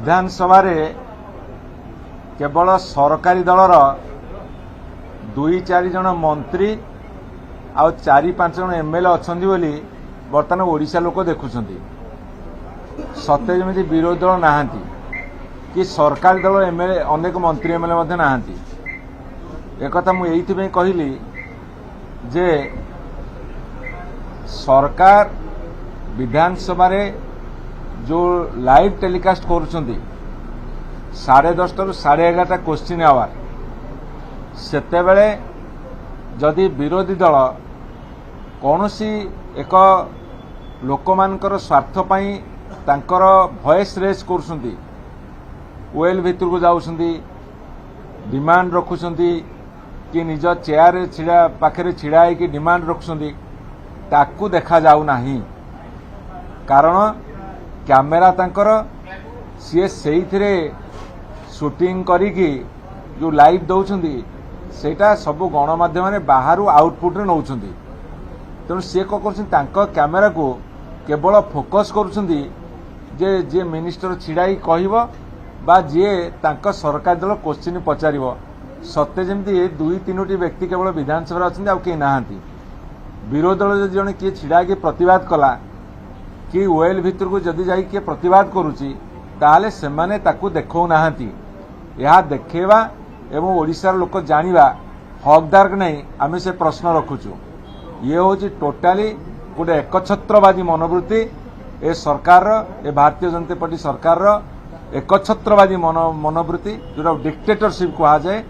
विधानसभा रे केवल सरकारी दलर 2-4 जन मंत्री आ 4-5 जन एमएलए अछंती बोली बर्तमान ओडिशा लोक देखुछंती। सत्य जमी विरोधी दल नाहांती कि सरकारी दल एमएलए अनेक मंत्री एमएलए मध्य नाहांती। एक कथा मु एइथिबे कहिली जे सरकार विधानसभा रे जो लाइव टेलीकास्ट करुछंती 10:30 रु 11:30 क्वेश्चन आवर सेते बेले जदि विरोधी दल कौनसी एक लोकमानकर स्वार्थ पाई तांकर वॉइस रेज करुछंती ओएल भितर को जाउछंती डिमांड रखुछंती कि निज चेयर छिड़ा पाखरे छिड़ा है कि डिमांड रखुछंती ताकू देखा जाऊ नाही। कारण कैमेरा तांकर सी सेइथिरे शूटिंग करिकी जो लाइव दौछंती सेटा सब गणमाध्यम ने बाहर आउटपुट रे नौछंती। तेणु सी कौन कर कैमेरा को केवल फोकस करुछंती जे जे मिनिस्टर छिड़ाई कहब बा जे तांका सरकार दल क्वेश्चन पचारिबो। सत्य जमती 2-3 व्यक्ति केवल विधानसभा अच्छा आउ कहीं नहांती। विरोधी दल जब जड़े किए छिड़ा कि प्रतिवाद कला कि ओएल भितर को जदि जाई किए प्रतिवाद करुची ताले सेमाने ताकू देखौ नाहांती। यह देखेवा एवं ओडिशार लोक जानिबा हकदार नहीं आमे से प्रश्न रखुचु। ये होची टोटाली गोटे एकछत्रवादी मनोवृत्ति ए सरकार ए भारतीय जनता पार्टी सरकार एकछत्रवादी मनोवृत्ति जो डिक्टेटरशिप कहा जाए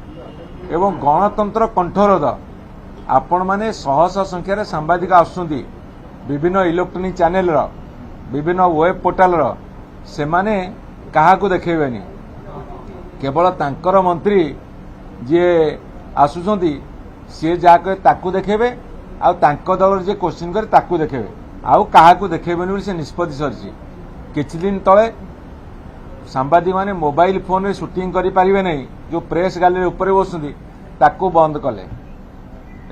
एवं गणतंत्र कंठरोध। आपण माने शह शह संख्यार सांबादिक आसुंदी विभिन्न इलेक्ट्रोनिक चैनल विभिन्न वेब पोर्टाल से माने काहाकू देखेबेनी केवल तांकर मंत्री जे आसुचंती सी जहाँ कहे ताकू देखेबे आ तांको दल जे क्वेश्चन करे ताकू देखेबे आउ काहाकू देखेबेनी बोली से निष्पत्ति सरछि। किछि दिन तळे सांबादिक माने मोबाइल फोन रे शूटिंग करि पारिबे नहीं जो प्रेस गैलरी ऊपर बसुंती ताकू बंद कले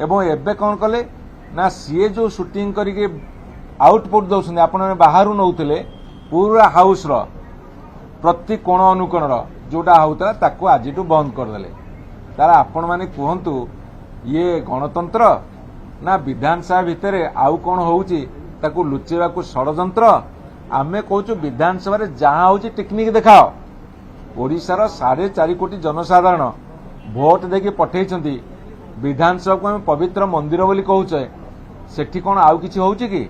एवं एबे कौन कले ना सी जो शूटिंग करके आउटपुट दौरान आपण बाहर नौले पूरा हाउस रो प्रति कोण अनुकोण जोटा होता ताकू आज बंद करदे। तार आपण माने कहतु ये गणतंत्र ना विधानसभा भितर आउ कौन होउची ताकू लुचेबाकू षडयंत्र। आमे कहूँ विधानसभा जहाँ होची टेक्निक देखाओ। ओडिशार 4.5 कोटी जनसाधारण भोट देके पठेइछंती विधानसभा को आम पवित्र मंदिर बोली कहूचे सेठी कौन आउ किछि होउची कि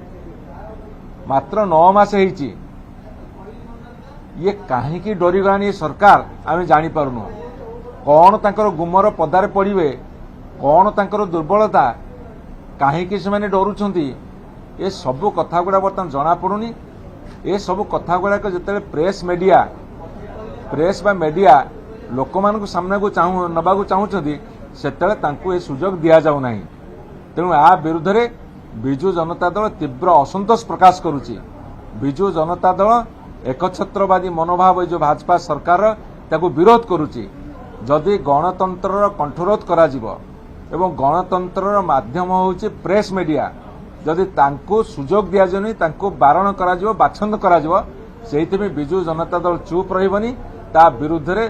मात्र 9 मास हेइची। ये काहेकि डरीगलानी सरकार आम जानी पारुनु। कौन तांकर गुमर पदारे पड़िबे कौन तांकर दुर्बलता काहेकि से माने डरुछंती ए सब कथा गुड़ा बर्तमान जना पड़ुनी। ए सब कथा गुड़ा जिते प्रेस बा मीडिया लोक मान सामना को नबाकू चाहूँगी सेतले तांकू ए सुजोग दिया जाऊ नाही। तेणु आ विरुद्ध रे बिजु जनता दल तीव्र असंतोष प्रकाश करुची। बिजु जनता दल एकछत्रवादी मनोभाव जो भाजपा सरकार ताकू विरोध करुची। जदि गणतंत्र कंठरोध करा जिवो एवं गणतंत्र माध्यम होउची प्रेस मीडिया जदि तांकू सुजोग दिया जाउनी तांकू बारण करा जिवो बाछंद करा जिवो सेहितमे बिजु जनता दल चुप रहिबनी ता विरुद्ध रे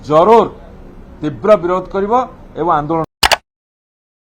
जरूर तीव्र विरोध करिवो एवं आंदोलन